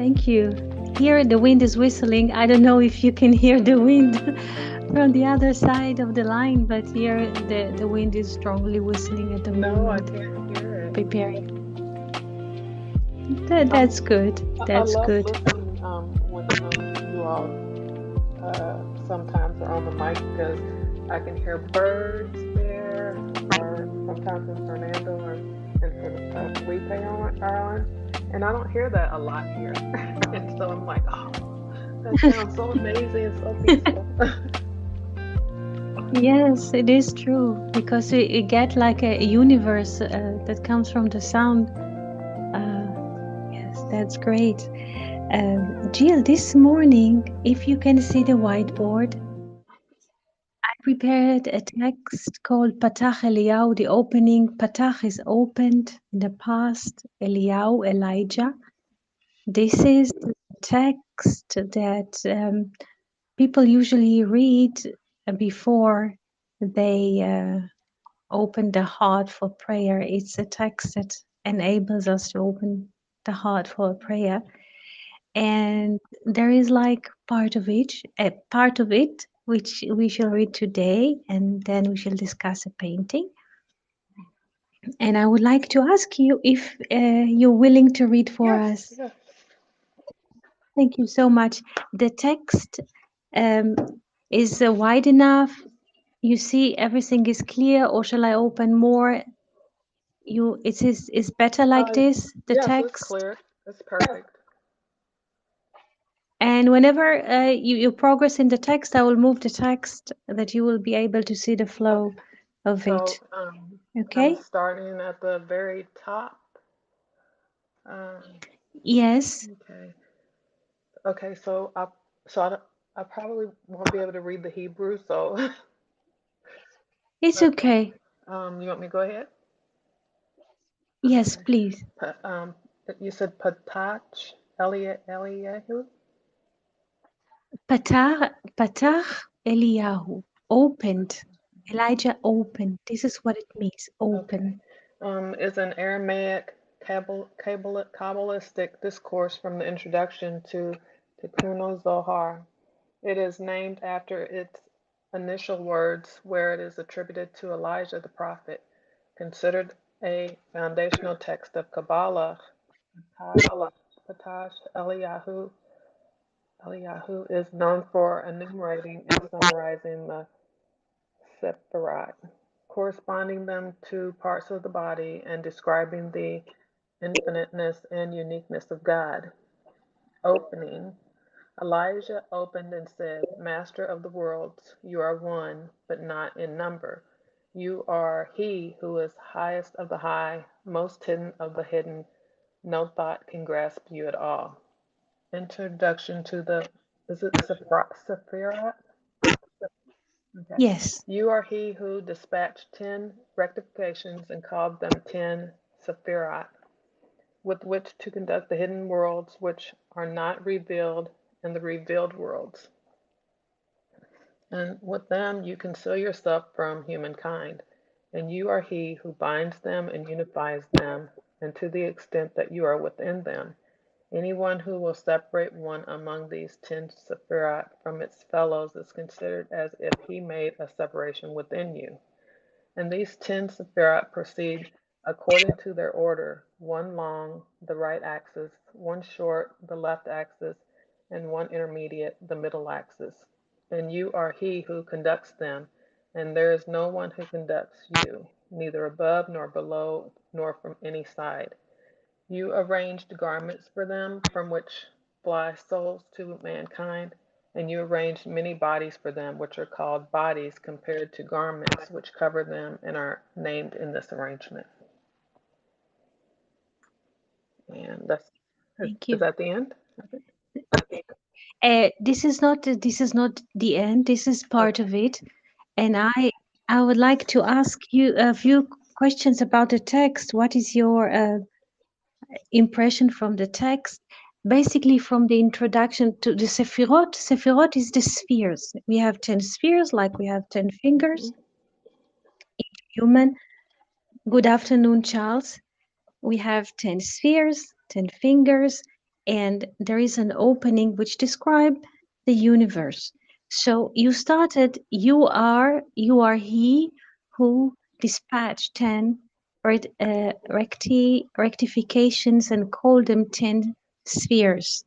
Thank you. Here the wind is whistling. I don't know if you can hear the wind from the other side of the line, but here the wind is strongly whistling at the No, I moment. can't hear it. Preparing. That's good. I That's love good. listening when you all sometimes are on the mic because I can hear birds there, or sometimes when Fernando or and Felipe are on, and I don't hear that a lot here, and so I'm like, oh, that sounds so amazing and so peaceful. Yes, it is true because you get like a universe that comes from the sound. Yes, that's great. Jill, this morning, if you can see the whiteboard, I prepared a text called Patach Eliyahu, the opening. Patach is opened in the past, Eliyahu, Elijah. This is the text that people usually read before they open the heart for prayer. It's a text that enables us to open the heart for prayer. And there is like a part of it which we shall read today, and then we shall discuss a painting. And I would like to ask you if you're willing to read for Yes, us. yes. Thank you so much. The text um, is wide enough. You see everything is clear, or shall I open more? It's better like this, the Yes, it's text. clear. It's perfect. And whenever you progress in the text, I will move the text that you will be able to see the flow Okay. of So it. I'm Okay? starting at the very top. Um, Yes, okay. Okay. I probably won't be able to read the Hebrew. So it's okay. okay. You want me to go ahead? Yes, Okay. please. Pa- um, you said Patach Eliyahu. Patach Eliyahu opened. Elijah opened. This is what it means. Okay. Open. Is an Aramaic Kabbalistic discourse from the introduction to Tikkun Zohar. It is named after its initial words, where it is attributed to Elijah the prophet. Considered a foundational text of Kabbalah, Patash Eliyahu is known for enumerating and summarizing the Sephiroth, corresponding them to parts of the body and describing the infiniteness and uniqueness of God. Opening. Elijah opened and said, Master of the worlds, you are one, but not in number. You are he who is highest of the high, most hidden of the hidden. No thought can grasp you at all. Introduction to the, is it Sephiroth? Okay. Yes. You are he who dispatched 10 rectifications and called them 10 Sephiroth, with which to conduct the hidden worlds which are not revealed and the revealed worlds. And with them you conceal yourself from humankind, and you are he who binds them and unifies them, and to the extent that you are within them. Anyone who will separate one among these 10 Sephiroth from its fellows is considered as if he made a separation within you. And these 10 Sephiroth proceed according to their order: one long, the right axis; one short, the left axis; and one intermediate, the middle axis. And you are he who conducts them, and there is no one who conducts you, neither above nor below nor from any side. You arranged garments for them from which fly souls to mankind, and you arranged many bodies for them, which are called bodies compared to garments which cover them and are named in this arrangement. And Thank is you. that the end? This is not the end. This is part Okay. of it. And I would like to ask you a few questions about the text. What is your impression from the text? Basically, from the introduction to the Sephirot. Sephirot is the spheres. We have 10 spheres, like we have 10 Mm-hmm. fingers. Human. Good afternoon, Charles. We have 10 spheres, 10 fingers, and there is an opening which describe the universe. So you started, you are he who dispatched 10 rectifications and called them 10 spheres,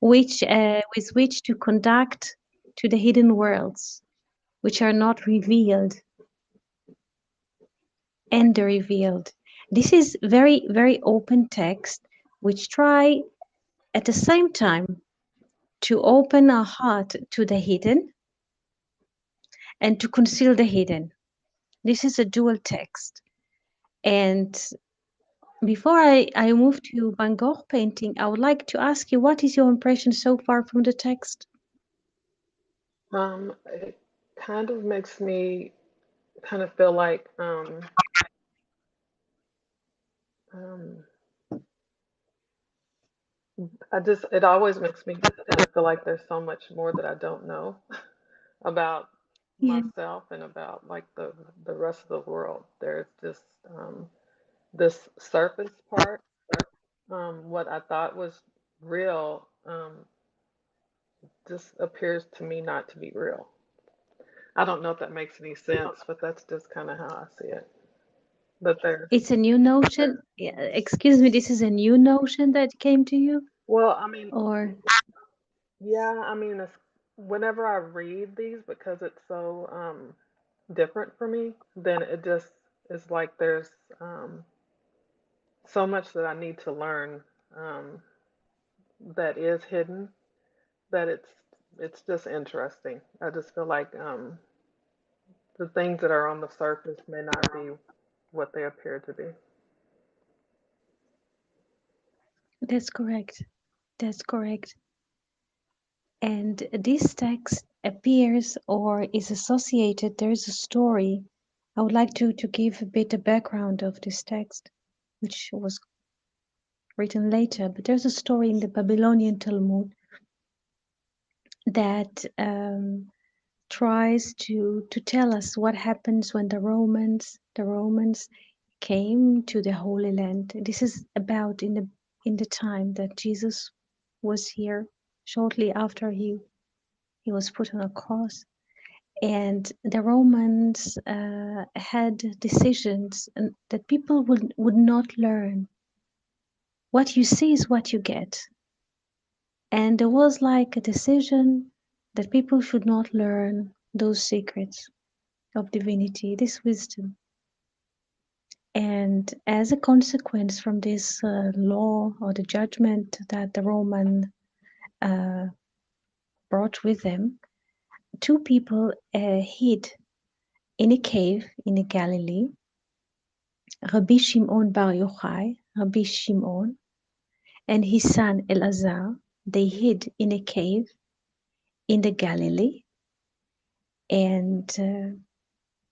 which with which to conduct to the hidden worlds, which are not revealed and revealed. This is very, very open text, which try at the same time to open our heart to the hidden and to conceal the hidden. This is a dual text. And before I move to Van Gogh painting, I would like to ask you, what is your impression so far from the text? It kind of makes me kind of feel like um, it always makes me kind of feel like there's so much more that I don't know about Yeah, myself and about like the rest of the world. There's just this surface part. What I thought was real just appears to me not to be real. I don't know if that makes any sense, but that's just kind of how I see it. But there's, it's a new notion. Yeah, excuse me, this is a new notion that came to you, well, I mean, or yeah, I mean, whenever I read these, because it's so different for me, then it just is like there's so much that I need to learn um, that is hidden that it's just interesting. I just feel like the things that are on the surface may not be what they appear to be. that's correct. That's correct. And this text appears or is associated, there is a story. I would like to give a bit of background of this text, which was written later, but there's a story in the Babylonian Talmud that tries to tell us what happens when the Romans came to the Holy Land. This is about in the time that Jesus was here, shortly after he was put on a cross. And the Romans had decisions that people would not learn. What you see is what you get. And there was like a decision that people should not learn those secrets of divinity, this wisdom. And as a consequence from this law or the judgment that the Roman uh, brought with them, two people hid in a cave in Galilee, Rabbi Shimon Bar Yochai, Rabbi Shimon, and his son Elazar. They hid in a cave in the Galilee, and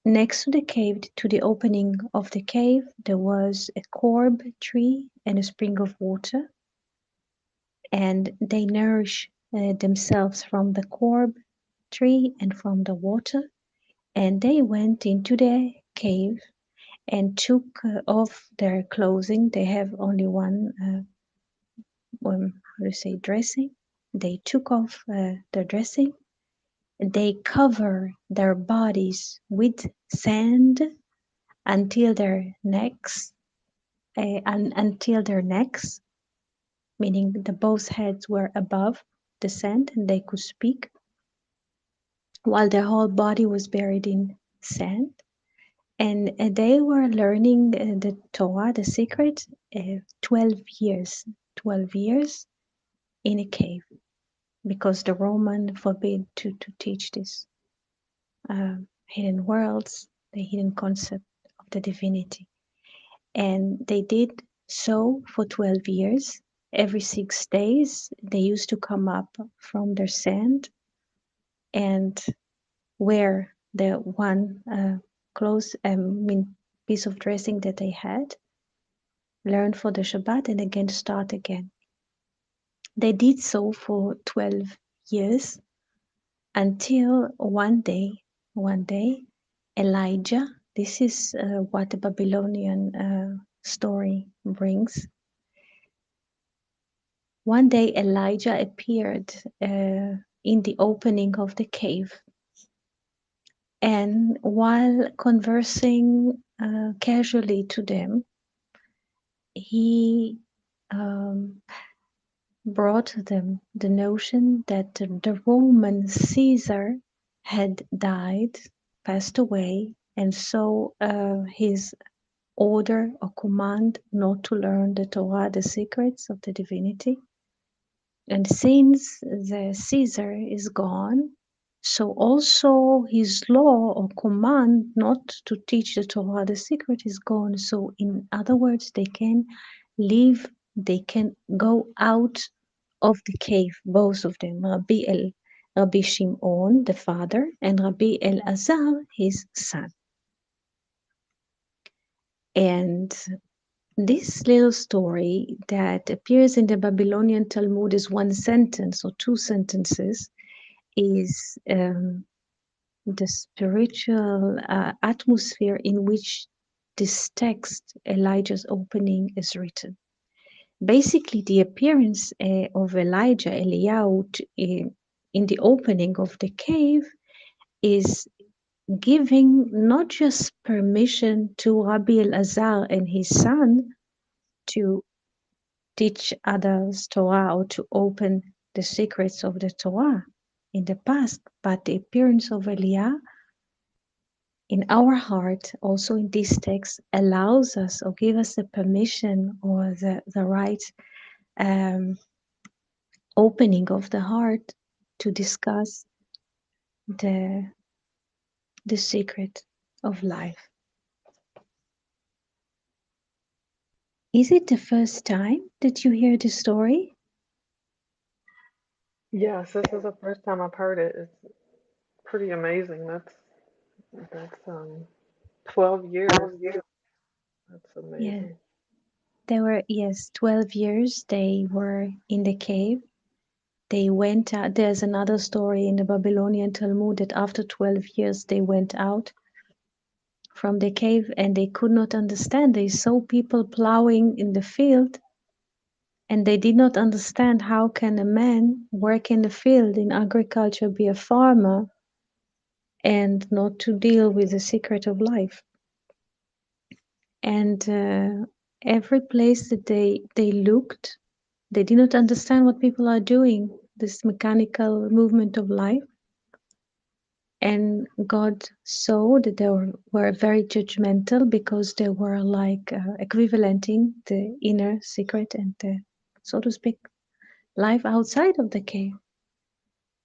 next to the cave, to the opening of the cave, there was a corb tree and a spring of water, and they nourish themselves from the corb tree and from the water. And they went into the cave and took off their clothing. They have only how to say, dressing. They took off their dressing. They cover their bodies with sand until their necks, meaning the both heads were above the sand and they could speak, while their whole body was buried in sand. And they were learning the Torah, the secret, 12 years, 12 years in a cave, because the Roman forbid to teach this hidden worlds, the hidden concept of the divinity. And they did so for 12 years. Every 6 days, they used to come up from their sand and wear the one clothes, piece of dressing that they had, learn for the Shabbat, and again start again. They did so for 12 years until one day, Elijah, this is what the Babylonian story brings. One day Elijah appeared in the opening of the cave, and while conversing casually to them, he um, brought them the notion that the Roman Caesar had died, passed away, and so his order or command not to learn the Torah, the secrets of the divinity. And since the Caesar is gone, so also his law or command not to teach the Torah, the secret, is gone. So, in other words, they can leave, they can go out of the cave, both of them, Rabbi Shimon, the father, and Rabbi Elazar, his son. And this little story that appears in the Babylonian Talmud as one sentence or two sentences is the spiritual atmosphere in which this text, Elijah's opening, is written. Basically, the appearance of Elijah, Eliyahu, in the opening of the cave is giving not just permission to Rabbi Elazar and his son to teach others Torah or to open the secrets of the Torah in the past, but the appearance of Eliyahu in our heart, also in this text, allows us or give us the permission or the right um, opening of the heart to discuss the the secret of life. Is it the first time that you hear the story? Yes, this is the first time I've heard it. It's pretty amazing. That's 12 years. That's Yeah, amazing. there were, yes, 12 years they were in the cave. They went out. There's another story in the Babylonian Talmud that after 12 years they went out from the cave and they could not understand. They saw people plowing in the field and they did not understand how can a man work in the field in agriculture, be a farmer, and not to deal with the secret of life. And every place that they looked, they did not understand what people are doing, this mechanical movement of life. And God saw that they were very judgmental because they were like equivalenting the inner secret and the, so to speak, life outside of the cave.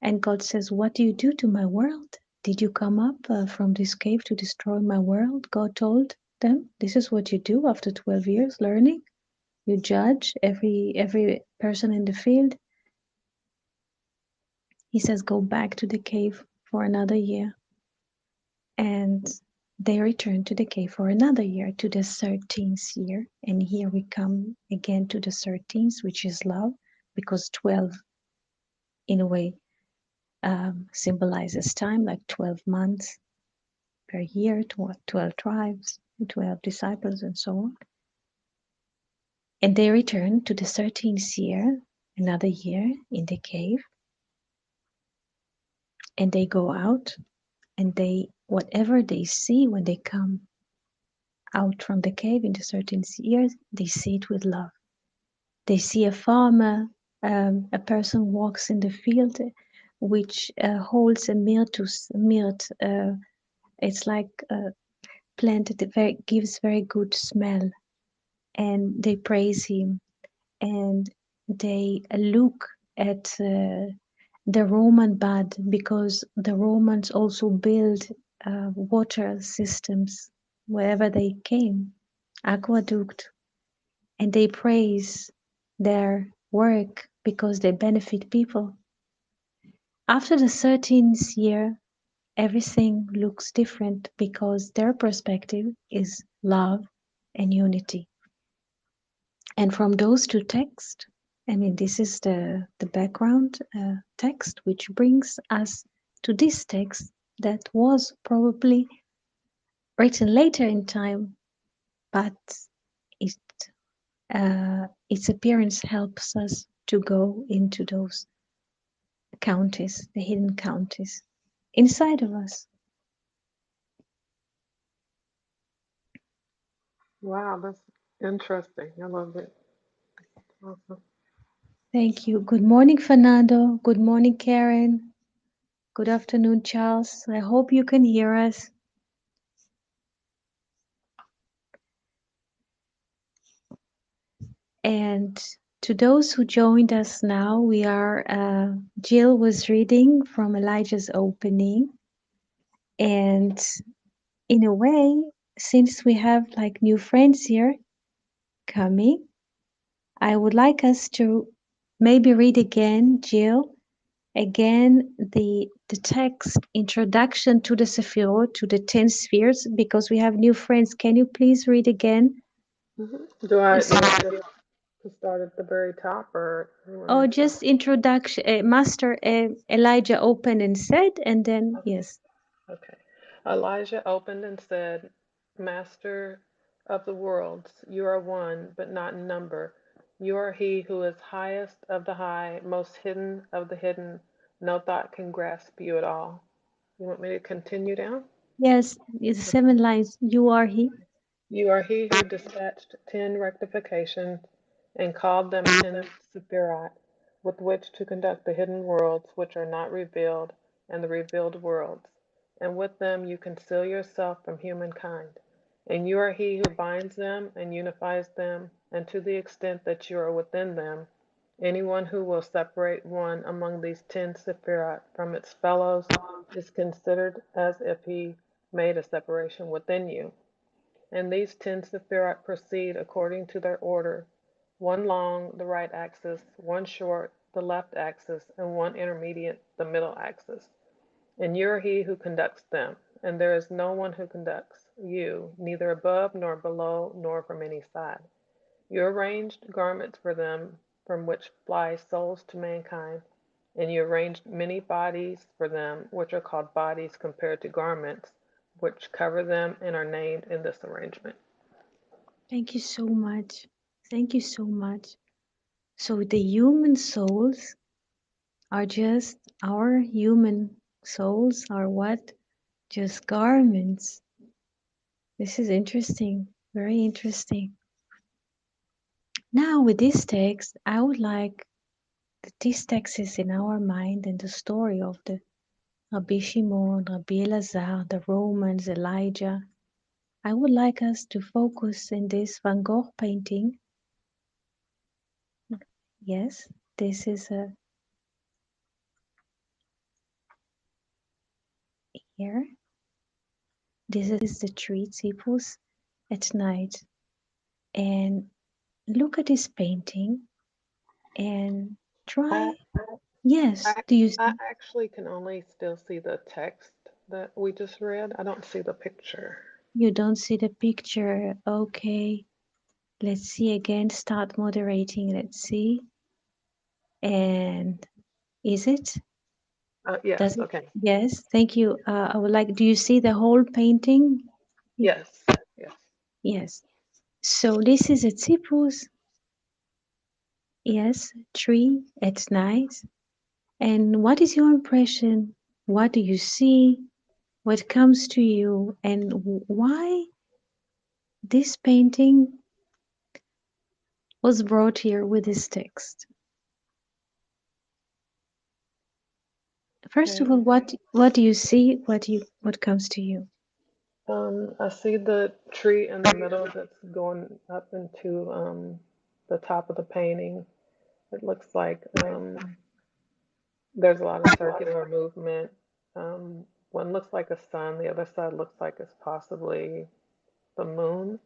And God says, what do you do to my world? Did you come up from this cave to destroy my world? God told them, this is what you do after 12 years learning. You judge every person in the field. He says, go back to the cave for another year. And they return to the cave for another year, to the 13th year. And here we come again to the 13th, which is love, because 12, in a way, symbolizes time, like 12 months per year, 12 tribes, 12 disciples, and so on. And they return to the 13th year, another year in the cave, and they go out and they, whatever they see when they come out from the cave in the 13th year, they see it with love. They see a farmer, a person walks in the field which holds a myrtus, myrrh. It's like a plant that gives very good smell, and they praise him, and they look at the Roman bud because the Romans also built water systems wherever they came, aqueduct, and they praise their work because they benefit people. After the 13th year, everything looks different because their perspective is love and unity. And from those two texts, I mean, this is the background text, which brings us to this text that was probably written later in time, but it, its appearance helps us to go into those counties, the hidden counties inside of us. Wow, that's interesting. I love it. Awesome. Thank you. Good morning, Fernando. Good morning, Karen. Good afternoon, Charles. I hope you can hear us. And to those who joined us now, Jill was reading from Elijah's opening. And in a way, since we have like new friends here coming, I would like us to maybe read again, Jill, again the text introduction to the Sephiroth, to the 10 spheres, because we have new friends. Can you please read again? Do I Yes. need to start at the very top, or you want me Oh, to start? just introduction. Master Elijah opened and said, and then yes. Okay. Elijah opened and said, Master of the worlds, you are one, but not in number. You are he who is highest of the high, most hidden of the hidden. No thought can grasp you at all. You want me to continue down? Yes, it's Okay. 7 lines. You are he. You are he who dispatched 10 rectifications and called them 10 Sephiroth, with which to conduct the hidden worlds which are not revealed, and the revealed worlds. And with them you conceal yourself from humankind. And you are he who binds them and unifies them, and to the extent that you are within them, anyone who will separate one among these 10 Sephiroth from its fellows is considered as if he made a separation within you. And these 10 Sephiroth proceed according to their order: one long, the right axis; one short, the left axis; and one intermediate, the middle axis. And you are he who conducts them, and there is no one who conducts you, neither above nor below nor from any side. You arranged garments for them from which fly souls to mankind, and you arranged many bodies for them, which are called bodies compared to garments, which cover them and are named in this arrangement. Thank you so much. Thank you so much. So the human souls are just our human souls are what? Just garments. This is interesting. Very interesting. Now with this text, I would like that this text is in our mind and the story of the Rabbi Shimon, Rabbi Elazar, the Romans, Elijah. I would like us to focus in this Van Gogh painting. Yes, this is a here. This is the tree Tzipus at night. And look at this painting and I, try. Yes, I, do you I see? actually can only still see the text that we just read. I don't see the picture. You don't see the picture. Okay, let's see again. Start moderating. Let's see. And is it? Yes, Does it? okay. Yes, thank you. I would like, do you see the whole painting? Yes, yes. Yes. So this is a Tzipus, yes, tree at night. And what is your impression? What do you see? What comes to you? And why this painting was brought here with this text? First of Okay. all, what do you see? What comes to you? I see the tree in the middle that's going up into the top of the painting. It looks like there's a lot of circular movement. One looks like a sun, the other side looks like it's possibly the moon.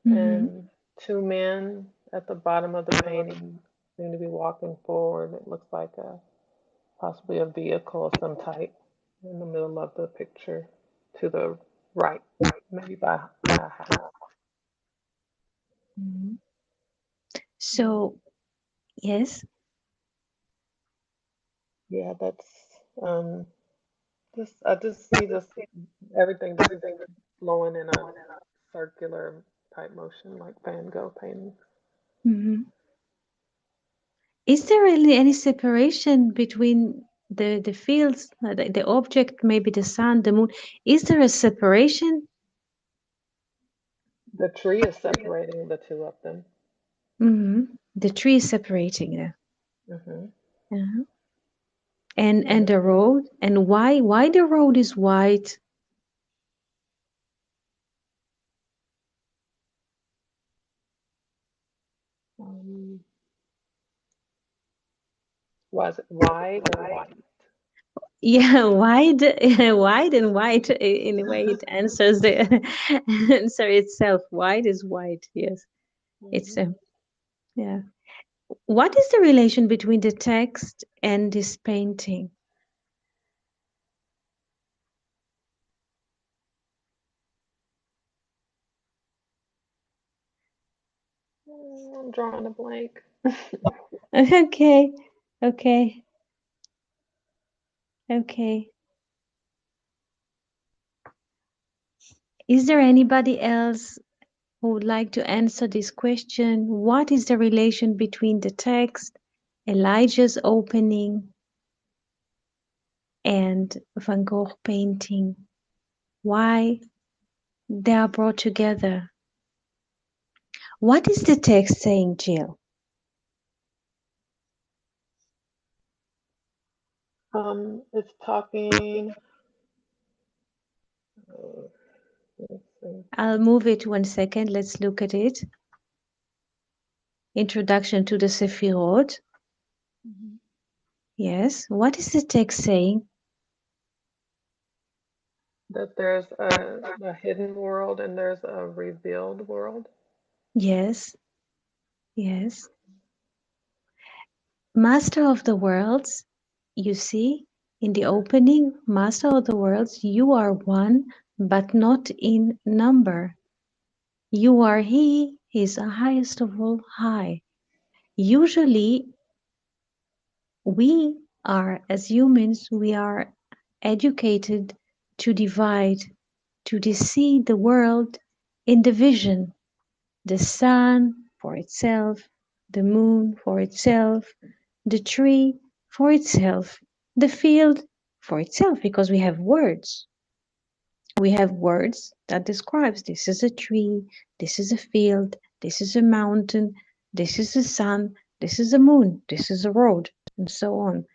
Mm-hmm. And 2 men at the bottom of the painting seem to be walking forward. It looks like a possibly a vehicle of some type in the middle of the picture to the right, maybe by a house. Mm-hmm. So yes, Yeah, that's just I just see this everything just flowing in a circular type motion like Van Gogh paintings. mm-hmm. Is there really any separation between the fields, the object, maybe the sun, the moon? Is there a separation? The tree is separating the two of them. Hmm. The tree is separating them. Hmm. Uh-huh. And And the road, and why the road is white? um, was it wide or white? Yeah, wide, wide and white. In a way, it answers the answer itself. Wide is white. Yes, it's Hmm. yeah. What is the relation between the text and this painting? I'm drawing a blank. Okay, okay, okay. Is there anybody else who would like to answer this question? What is the relation between the text, Elijah's opening, and Van Gogh painting? Why they are brought together? What is the text saying, Jill? It's talking. Uh, let's see. I'll move it 1 second. Let's look at it. Introduction to the Sephiroth. Mhm. Yes. What is the text saying? That there's a hidden world and there's a revealed world. Yes. Yes. Master of the worlds, you see, in the opening, Master of the worlds, you are one, but not in number. You are He is the highest of all high. Usually, we are, as humans, we are educated to divide, to see the world in division. The sun for itself, the moon for itself, the tree for itself, the field for itself, because we have words. We have words that describes this is a tree, this is a field, this is a mountain, this is the sun, this is a moon, this is a road, and so on.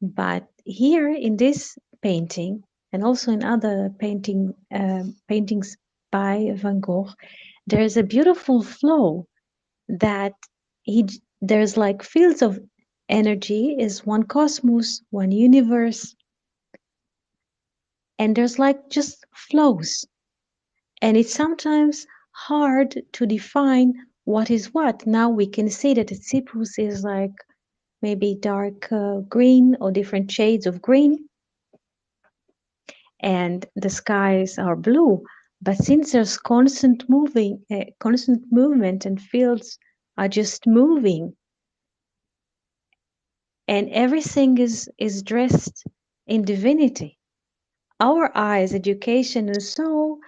But here in this painting, and also in other paintings by Van Gogh, there is a beautiful flow that there's like fields of energy is one cosmos, one universe, and there's like just flows. And it's sometimes hard to define what is what. Now we can see that the cypress is like maybe dark green or different shades of green, and the skies are blue. But since there's constant movement, and fields are just moving, and everything is dressed in divinity. Our eyes, education, and so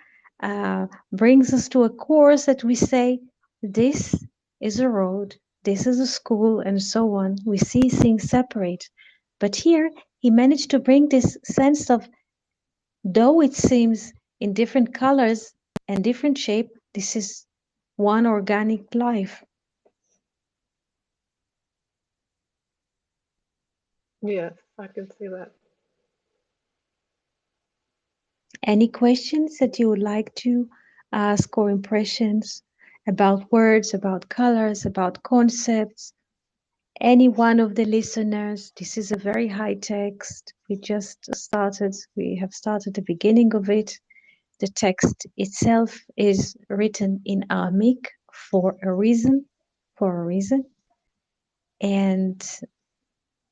brings us to a course that we say, this is a road, this is a school, and so on. We see things separate. But here, he managed to bring this sense of, though it seems in different colors and different shape, this is one organic life. Yes, I can see that. Any questions that you would like to ask, or impressions about words, about colors, about concepts? Any one of the listeners? This is a very high text. We have started the beginning of it. The text itself is written in Aramaic for a reason, for a reason. And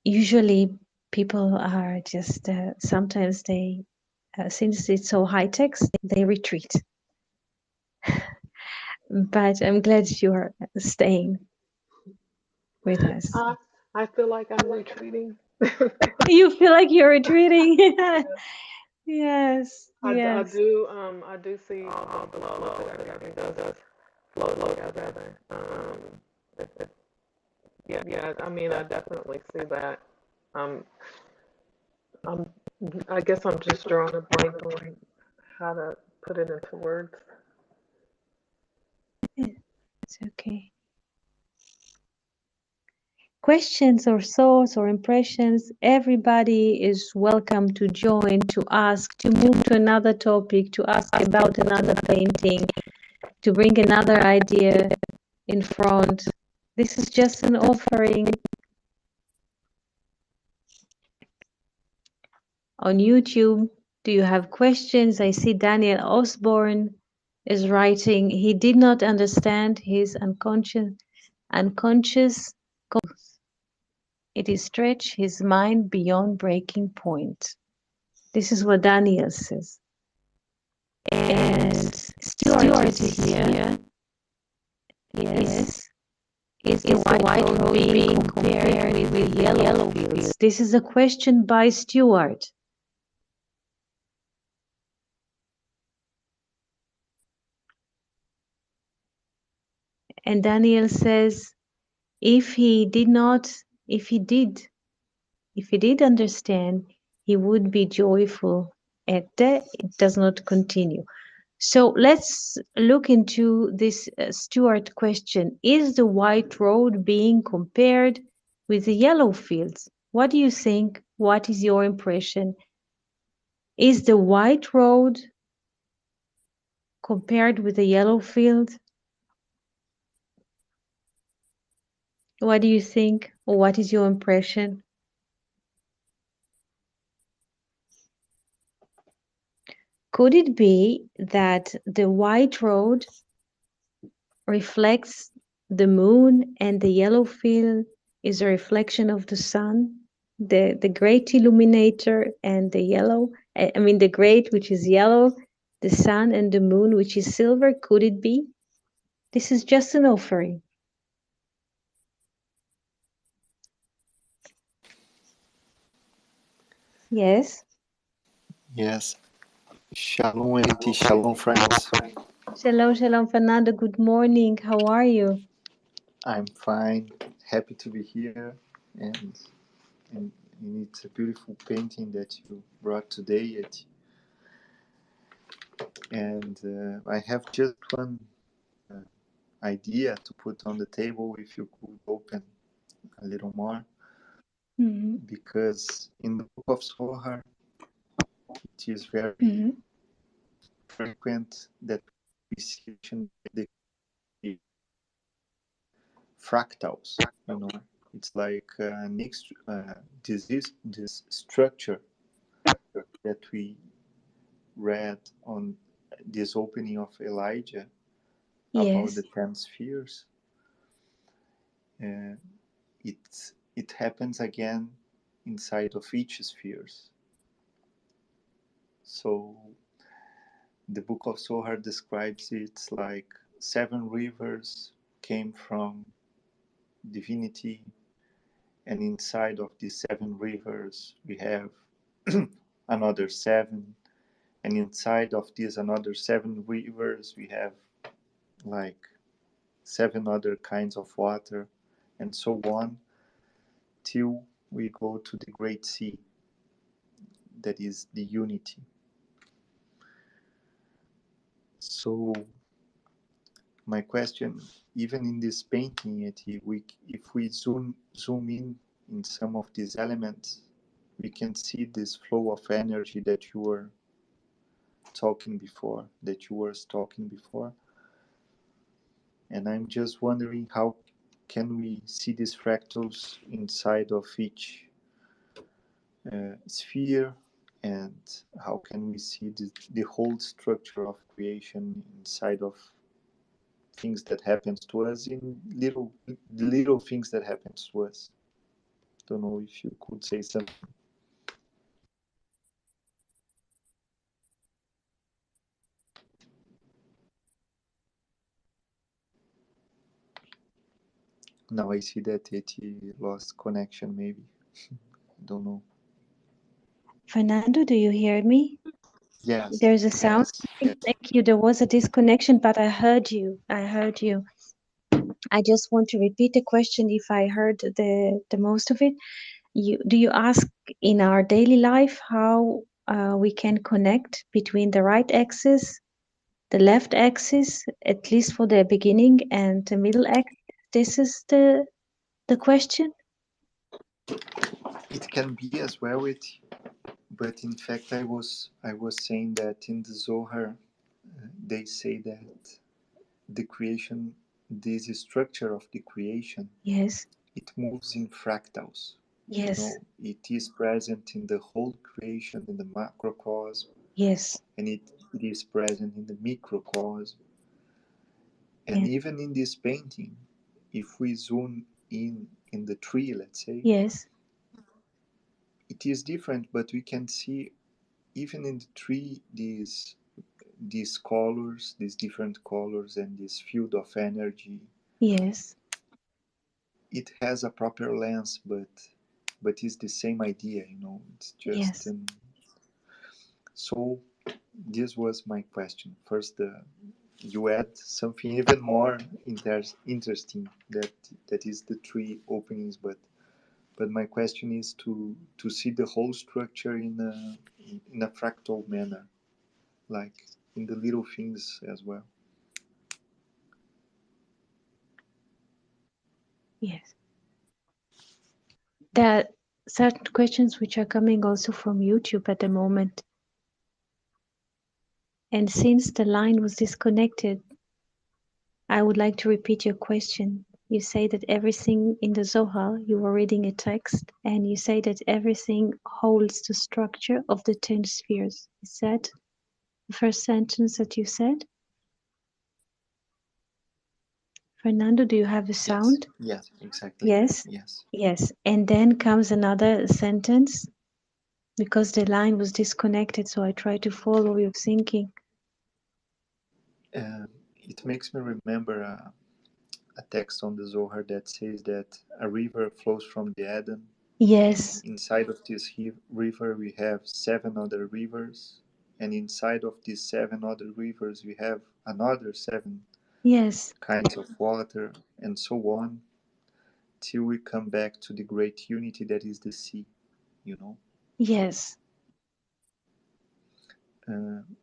usually people are just, sometimes they, since it's so high text, they retreat. But I'm glad you're staying with us. I I feel like I'm retreating. You feel like you're retreating? Yes, yes. I do see all the flow that everything does flow together. Yeah, I mean, I definitely see that. Um, I'm, I guess I'm just drawing a blank on how to put it into words. It's okay. Questions or thoughts or impressions, everybody is welcome to join, to ask, to move to another topic, to ask about another painting, to bring another idea in front. This is just an offering. On YouTube, do you have questions? I see Daniel Osborne is writing. He did not understand his unconscious. It is stretch his mind beyond breaking point. This is what Daniel says. And Stuart is here. Yes. Is the white road being compared with the yellow fields? This is a question by Stuart. And Daniel says, if he did understand, he would be joyful. And it does not continue. So let's look into this Stuart question. Is the white road being compared with the yellow fields? What do you think? What is your impression? Is the white road compared with the yellow field? What do you think? Or what is your impression? Could it be that the white road reflects the moon and the yellow field is a reflection of the sun? The great illuminator and the yellow, I mean the great which is yellow, the sun and the moon which is silver, could it be? This is just an offering. Yes. Yes. Shalom, Eti. Shalom, friends. Shalom, shalom, Fernando. Good morning. How are you? I'm fine. Happy to be here. And, and it's a beautiful painting that you brought today, Eti. And I have just one idea to put on the table if you could open a little more. Mm-hmm. Because in the book of Sohar, it is very frequent that we see the fractals, you know. It's like this structure that we read on this opening of Elijah about Yes. the 10 spheres. Uh, it happens again inside of each spheres. So the book of Sohar describes it like 7 rivers came from divinity, and inside of these 7 rivers we have another 7, and inside of these another 7 rivers we have like 7 other kinds of water, and so on, till we go to the great sea, that is the unity. So my question, even in this painting, if we zoom in some of these elements, we can see this flow of energy that you were talking before, and I'm just wondering how can we see these fractals inside of each sphere, and how can we see the whole structure of creation inside of things that happens to us, in little things that happens to us. Don't know if you could say something. Now I see that it lost connection, maybe. Don't know. Fernando, do you hear me? Yes, There's a sound. yes, yes. Thank you. There was a disconnection, but I heard you. I just want to repeat the question if I heard the most of it. Do you ask in our daily life how we can connect between the right axis, the left axis, at least for the beginning, and the middle axis? This is the question? It can be as well, but in fact, I was saying that in the Zohar, they say that the creation, this structure of the creation, Yes, it moves in fractals. You yes, know, it is present in the whole creation, in the macrocosm, yes, and it is present in the microcosm. And yes, even in this painting, if we zoom in the tree, let's say, yes, it is different, but we can see even in the tree these colors, these different colors, and this field of energy. yes, It has a proper lens, but it's the same idea, you know. It's just yes, so. This was my question. First, you add something even more interesting, that is the three openings, but my question is to see the whole structure in a fractal manner, like in the little things as well. yes. There are certain questions which are coming also from YouTube at the moment. And since the line was disconnected, I would like to repeat your question. You say that everything in the Zohar, you were reading a text, and you say that everything holds the structure of the 10 spheres. Is that the first sentence that you said? Fernando, do you have a Yes, sound? yes, exactly. Yes, Yes. yes. And then comes another sentence because the line was disconnected, so I try to follow your thinking. It makes me remember a text on the Zohar that says that a river flows from the Eden, and Yes, inside of this river we have seven other rivers, and inside of these seven other rivers we have another seven yes, kinds of water, and so on, till we come back to the great unity that is the sea, you know. yes,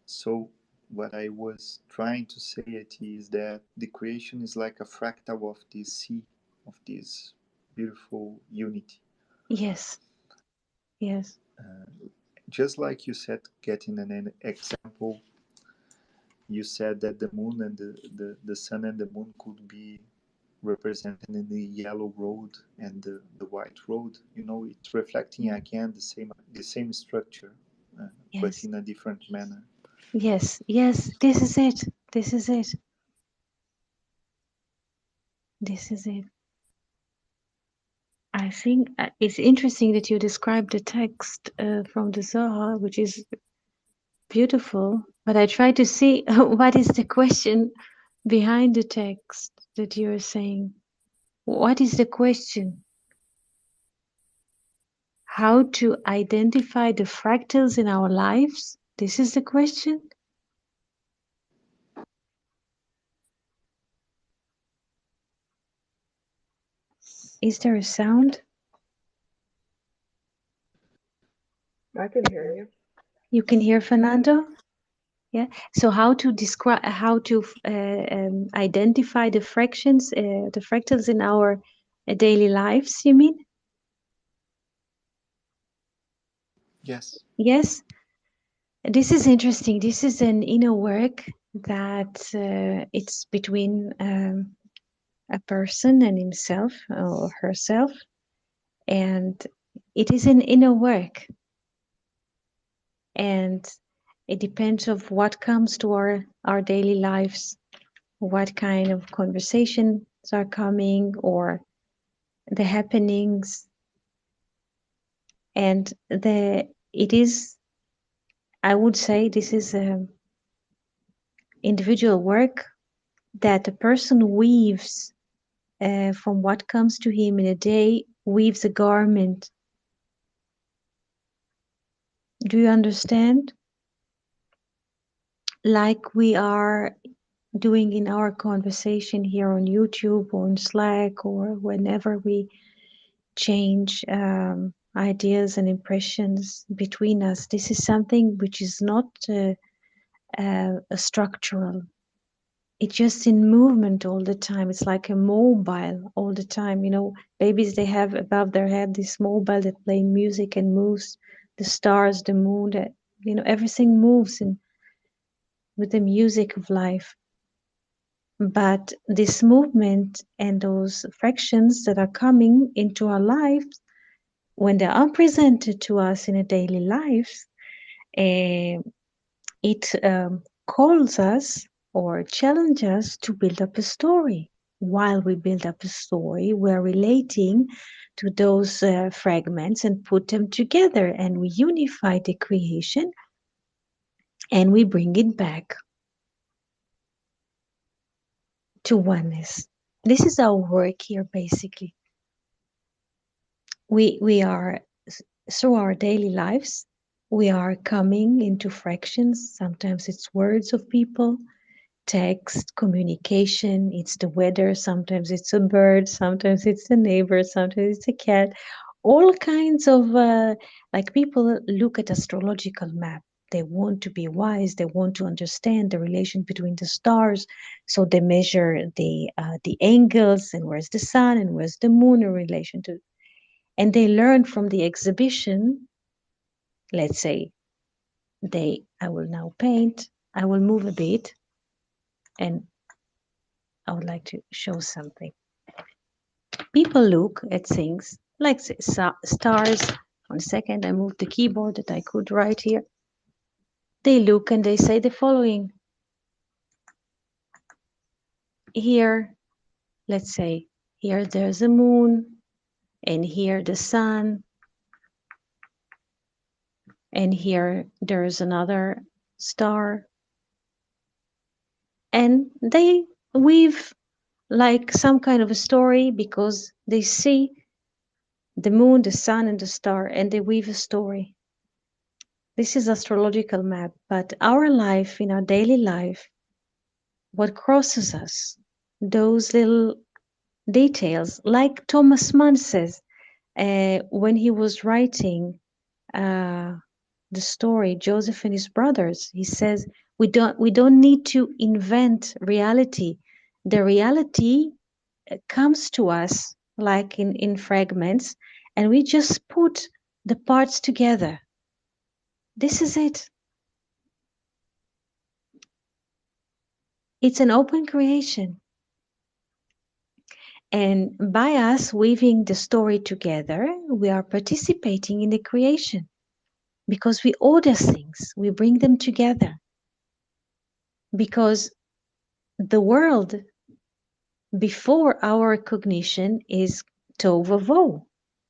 So what I was trying to say it is that the creation is like a fractal of this sea, of this beautiful unity. yes, yes, Just like you said, getting an example, you said that the moon and the sun and the moon could be represented in the yellow road and the white road. You know, it's reflecting again the same structure, but yes. in a different manner. Yes, yes, this is it. This is it. This is it. I think it's interesting that you described the text from the Zohar, which is beautiful. But I try to see what is the question behind the text that you're saying. What is the question? How to identify the fractals in our lives? This is the question. Is there a sound? I can hear you. You can hear Fernando? Yeah. So how to describe, how to identify the fractals in our daily lives, you mean? Yes. Yes. This is interesting. This is an inner work that it's between a person and himself or herself, and it is an inner work, and it depends of what comes to our daily lives, what kind of conversations are coming, or the happenings, and it is, I would say, this is a individual work that a person weaves from what comes to him in a day, weaves a garment. Do you understand? Like we are doing in our conversation here on YouTube or on Slack or whenever we change ideas and impressions between us. This is something which is not a structural. It's just in movement all the time. It's like a mobile all the time. You know, babies, they have above their head this mobile that play music and moves the stars, the moon, that, you know, everything moves in with the music of life. But this movement and those fractions that are coming into our lives, when they are presented to us in a daily life, eh, it calls us or challenges us to build up a story. While we build up a story, we're relating to those fragments and put them together, and we unify the creation and we bring it back to oneness. This is our work here, basically. We are, through our daily lives, we are coming into fractions. Sometimes it's words of people, text, communication, it's the weather, sometimes it's a bird, sometimes it's a neighbor, sometimes it's a cat. All kinds of, like, people look at astrological map. They want to be wise. They want to understand the relation between the stars. So they measure the angles and where's the sun and where's the moon in relation to. And they learn from the exhibition. Let's say I will now paint. I will move a bit, and I would like to show something. People look at things like stars. 1 second, I moved the keyboard that I could write here. They look and they say the following. Here, let's say, here there's a moon, and here the sun, and here there's another star. And they weave like some kind of a story because they see the moon, the sun, and the star, and they weave a story. This is astrological map, but our life, in our daily life, what crosses us, those little details, like Thomas Mann says, when he was writing uh, the story Joseph and his brothers, he says we don't need to invent reality. The reality comes to us like in fragments, and we just put the parts together. This is it. It's an open creation. And by us weaving the story together, we are participating in the creation because we order things, we bring them together. Because the world before our cognition is tohu.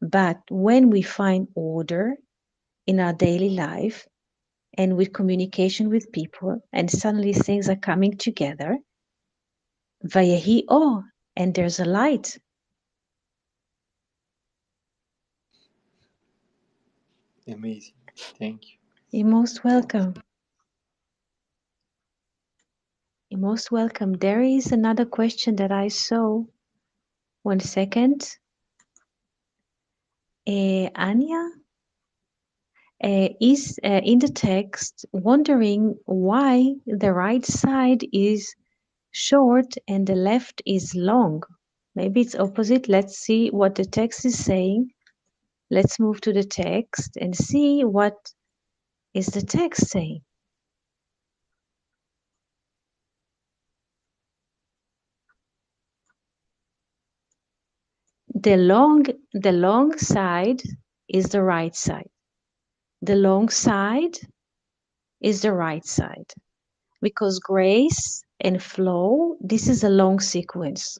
But when we find order in our daily life and with communication with people, and suddenly things are coming together, vayehi or, and there's a light. Amazing. Thank you. You're most welcome. You're most welcome. There is another question that I saw. 1 second. Anya is in the text wondering why the right side is short and the left is long. Maybe it's opposite. Let's see what the text is saying. Let's move to the text and see what is the text saying. The long side is the right side. The long side is the right side. Because grace and flow, this is a long sequence.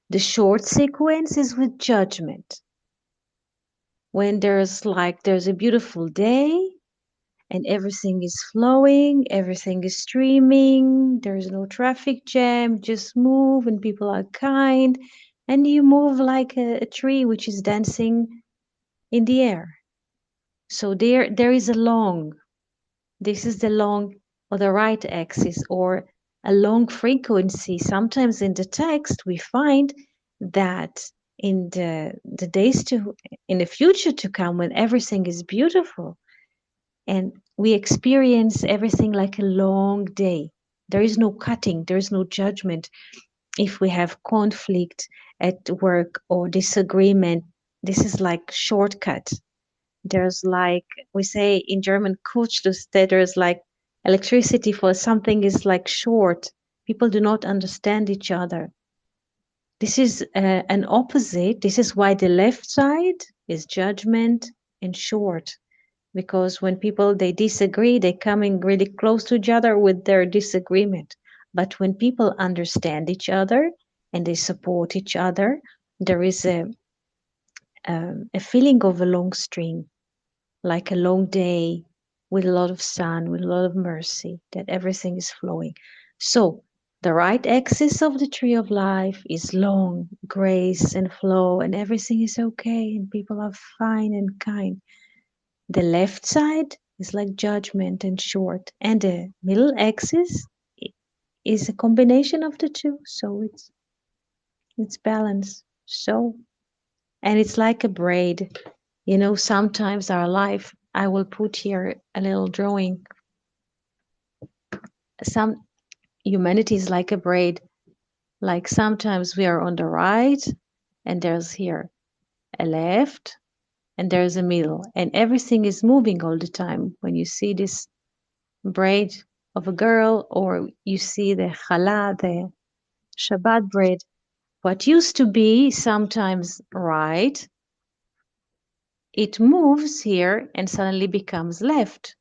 The short sequence is with judgment. When there's a beautiful day and everything is flowing, everything is streaming, there's no traffic jam, just move and people are kind, and you move like a tree which is dancing in the air. So there is a long, this is the long or the right axis, or a long frequency. Sometimes in the text we find that in the days to in the future to come, when everything is beautiful and we experience everything like a long day, there is no cutting, there is no judgment. If we have conflict at work or disagreement, this is like shortcut. There's like we say in German Kurzschluss, that there's like electricity for something is like short. People do not understand each other. This is an opposite. This is why the left side is judgment and short, because when people they disagree, they coming really close to each other with their disagreement. But when people understand each other and they support each other, there is a feeling of a long string, like a long day with a lot of sun, with a lot of mercy, that everything is flowing. So the right axis of the tree of life is long, grace and flow, and everything is okay, and people are fine and kind. The left side is like judgment and short, and the middle axis is a combination of the two, so it's balanced. So, and it's like a braid. You know, sometimes our life, I will put here a little drawing. Some humanity is like a braid. Like sometimes we are on the right, and there's here a left, and there's a middle, and everything is moving all the time. When you see this braid of a girl, or you see the challah, the Shabbat braid, what used to be sometimes right, it moves here and suddenly becomes left,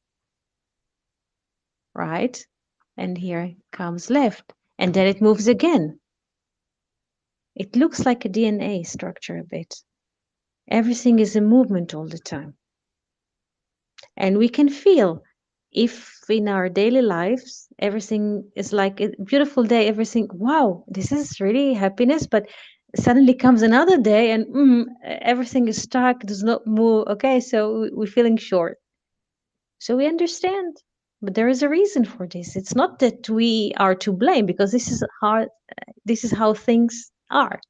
right? And here comes left, and then it moves again. It looks like a DNA structure a bit. Everything is a movement all the time. And we can feel if in our daily lives everything is like a beautiful day, everything, wow, this is really happiness, but suddenly comes another day and everything is stuck, does not move. Okay, so we're feeling short. So we understand, but there is a reason for this. It's not that we are to blame, because this is how things are.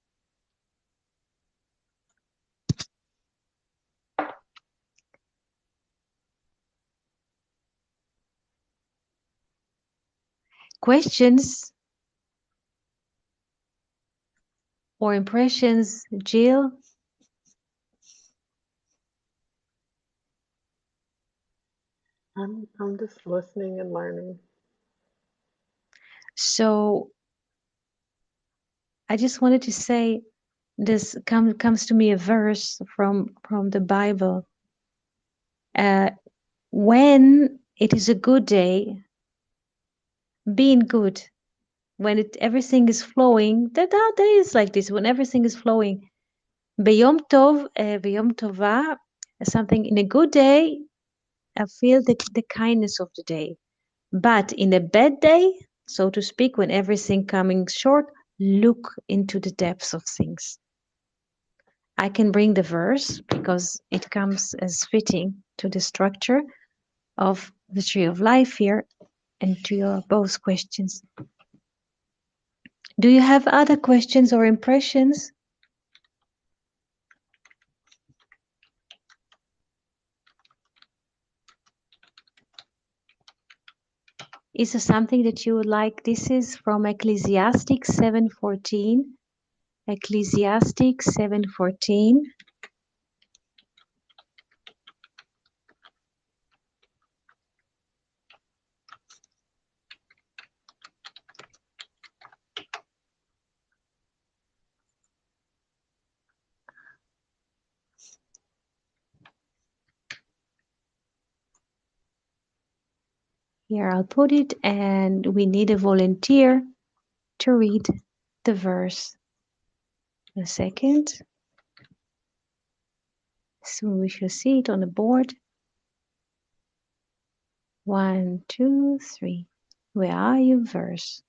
Questions or impressions, Jill? I'm just listening and learning. So I just wanted to say this comes to me a verse from the Bible. Uh, when it is a good day, being good, when everything is flowing, that our day is like this. When everything is flowing, beyom tov, beyom tova, something in a good day, I feel the kindness of the day. But in a bad day, so to speak, when everything coming short, look into the depths of things. I can bring the verse because it comes as fitting to the structure of the tree of life here and to your both questions. Do you have other questions or impressions? Is there something that you would like? This is from Ecclesiastes 7:14. Ecclesiastes 7:14. Here I'll put it, and we need a volunteer to read the verse. A second. So we shall see it on the board. 1, 2, 3. Where are you, verse?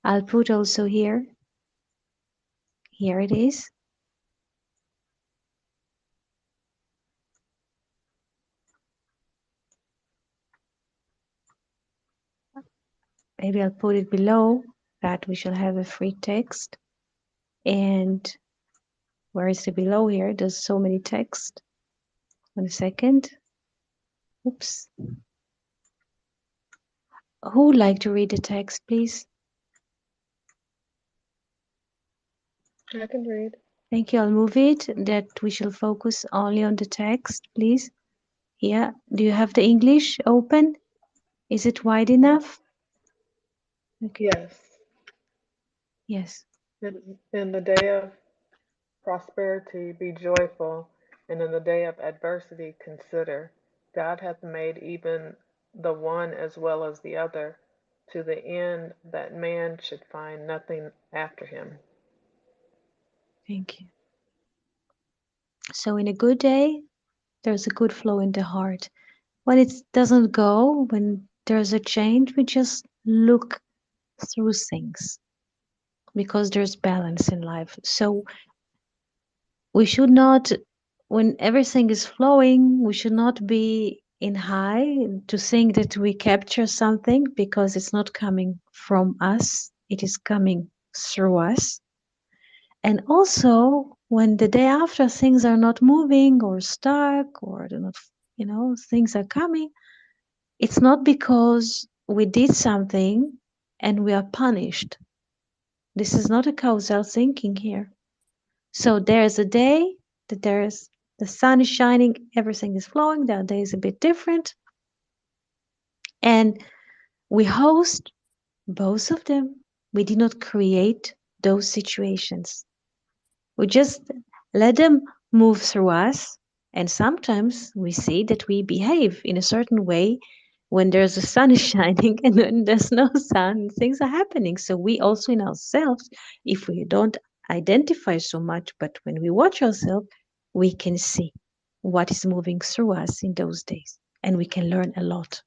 I'll put also here. Here it is. Maybe I'll put it below that we shall have a free text. And where is the below here? There's so many text. 1 second. Oops. Who would like to read the text, please? I can read. Thank you. I'll move it that we shall focus only on the text, please. Yeah. Do you have the English open? Is it wide enough? Okay. Yes. Yes. In the day of prosperity be joyful, and in the day of adversity consider. God hath made even the one as well as the other, to the end that man should find nothing after him. Thank you. So in a good day, there's a good flow in the heart. When it doesn't go, when there's a change, we just look through things because there's balance in life. So we should not, when everything is flowing, we should not be in high to think that we capture something because it's not coming from us, it is coming through us. And also, when the day after things are not moving or stuck or they're not, things are coming, it's not because we did something and we are punished. This is not a causal thinking here. So there's a day that there's the sun is shining, everything is flowing, that day is a bit different. And we host both of them. We did not create those situations. We just let them move through us. And sometimes we see that we behave in a certain way when there's a sun is shining and when there's no sun, things are happening. So we also in ourselves, if we don't identify so much, but when we watch ourselves, we can see what is moving through us in those days. And we can learn a lot.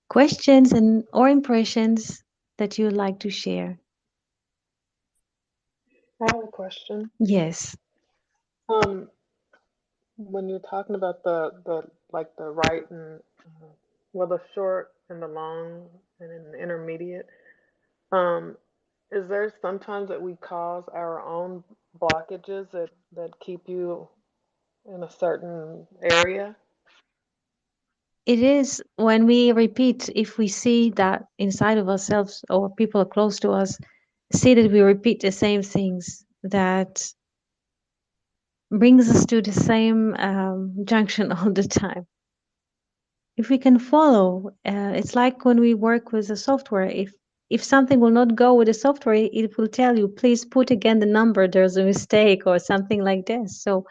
Questions and or impressions that you'd like to share? I have a question. Yes. Um, when you're talking about the like the right and well, the short and the long and an intermediate, um, is there sometimes that we cause our own blockages that keep you in a certain area? It is when we repeat, if we see that inside of ourselves or people close to us, see that we repeat the same things that brings us to the same junction all the time. If we can follow, it's like when we work with the software. If something will not go with the software, it will tell you, please put again the number. There's a mistake or something like this. So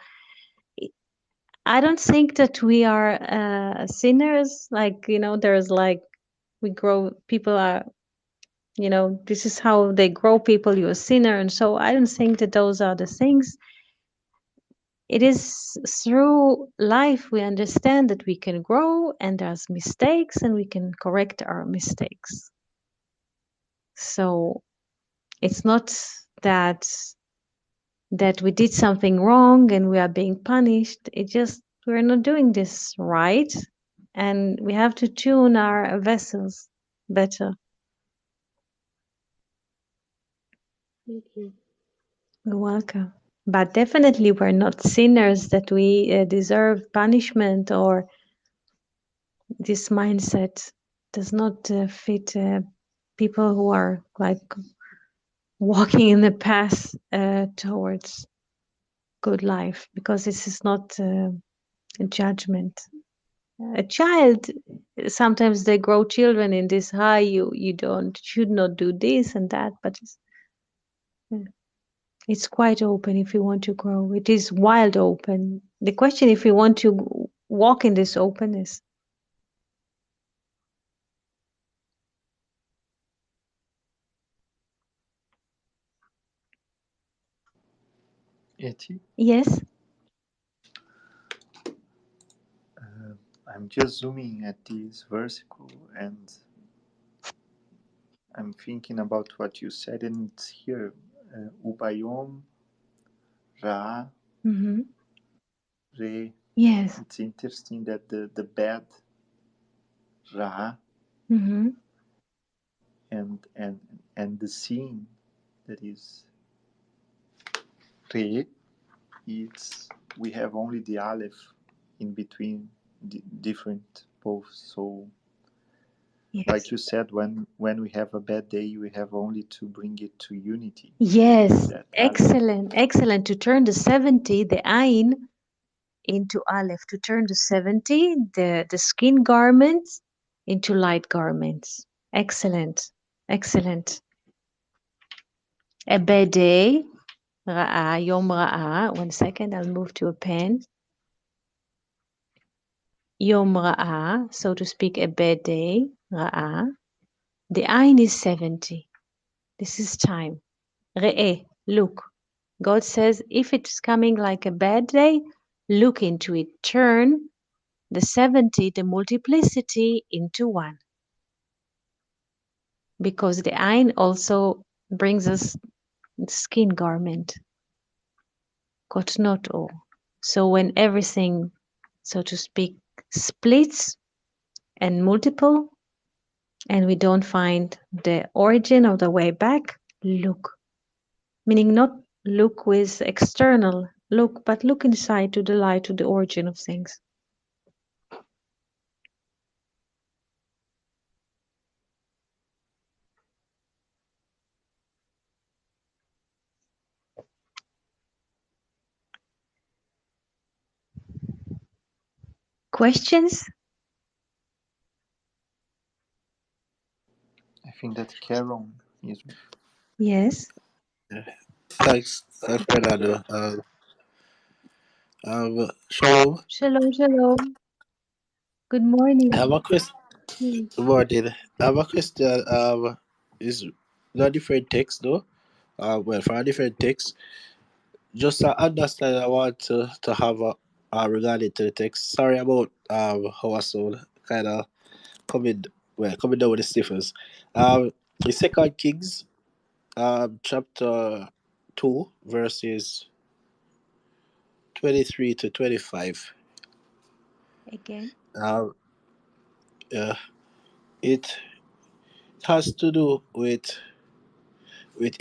I don't think that we are sinners. Like there's like we grow. People are this is how they grow people. You're a sinner, and so I don't think that those are the things. It is through life we understand that we can grow and there's mistakes and we can correct our mistakes. So it's not that we did something wrong and we are being punished. It just we're not doing this right and we have to tune our vessels better. Thank you. You're welcome. But definitely we're not sinners that we deserve punishment, or this mindset does not fit people who are like walking in the path towards good life, because this is not a judgment. A child, sometimes they grow children in this high, you don't should not do this and that, but it's quite open if you want to grow. It is wild open. The question if we want to walk in this openness. Eti, Yes. I'm just zooming at this versicle and I'm thinking about what you said, and it's here. Ubayom Ra Mm-hmm. Re. Yes. It's interesting that the bed, Ra, Mm-hmm. and the scene that is Re, it's we have only the Aleph in between the different both. So like Yes. you said, when we have a bad day, we have only to bring it to unity with Yes. that Aleph. Excellent. Excellent. To turn the 70, the Ain, into Aleph. To turn the 70, the skin garments into light garments. Excellent. Excellent. A bad day. Ra'a, Yom Ra'a. 1 second, I'll move to a pen. Yom Ra'a, so to speak, a bad day. Ra'a. The Ain is 70. This is time. Re'eh, look. God says, if it's coming like a bad day, look into it. Turn the 70, the multiplicity, into 1. Because the Ain also brings us skin garment, kotnot or. So when everything, so to speak, splits and multiple, and we don't find the origin or the way back, look. Meaning not look with external look, but look inside to the light, to the origin of things. Questions? I think that Karen is. Yes. Thanks for that. Shalom. Shalom, shalom. Good I morning. have a question. Hmm. Morning. I have a question. Is not different text though? Well, for a different text, just to understand, I want to have a regarding to the text. Sorry about how I sound. Kind of coming coming down with the stiffness. In Second Kings, chapter 2, verses 23 to 25. Again. Um, uh, it has to do with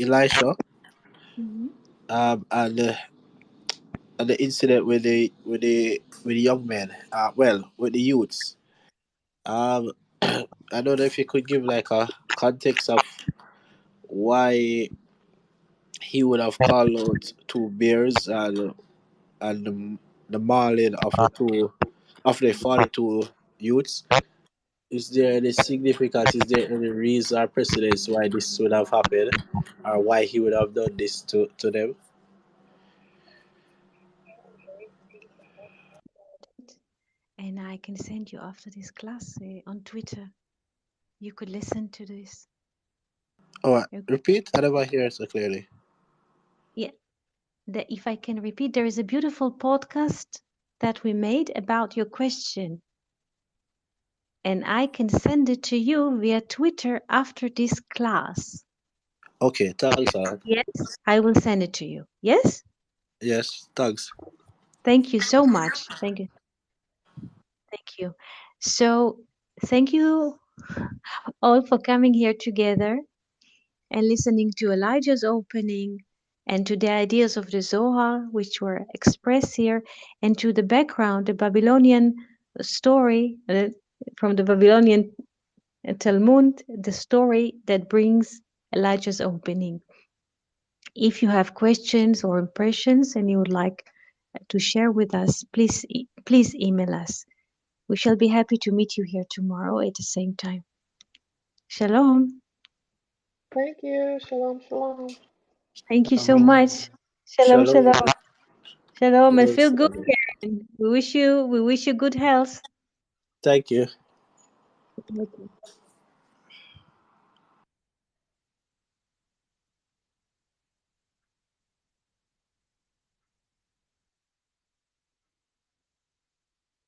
Elisha, Hmm. and the incident with the young men. Well, with the youths. Um, I don't know if you could give like a context of why he would have called out two bears and the mauling of the 42 youths. Is there any significance? Is there any reason or precedence why this would have happened, or why he would have done this to them? And I can send you after this class on Twitter. You could listen to this. Oh, Okay. repeat. I never hear it so clearly. Yeah. If I can repeat, there is a beautiful podcast that we made about your question, and I can send it to you via Twitter after this class. Okay, thanks. Yes, I will send it to you. Yes? Yes, thanks. Thank you so much. Thank you. Thank you. So, thank you all for coming here together and listening to Elijah's opening and to the ideas of the Zohar, which were expressed here, and to the background, the Babylonian story from the Babylonian Talmud, the story that brings Elijah's opening. If you have questions or impressions and you would like to share with us, please email us. We shall be happy to meet you here tomorrow at the same time. Shalom. Thank you. Shalom, shalom. Thank you so Shalom. much. Shalom, Shalom. shalom. Shalom, and feel good, Shalom. Karen. We wish you good health. Thank you. Okay.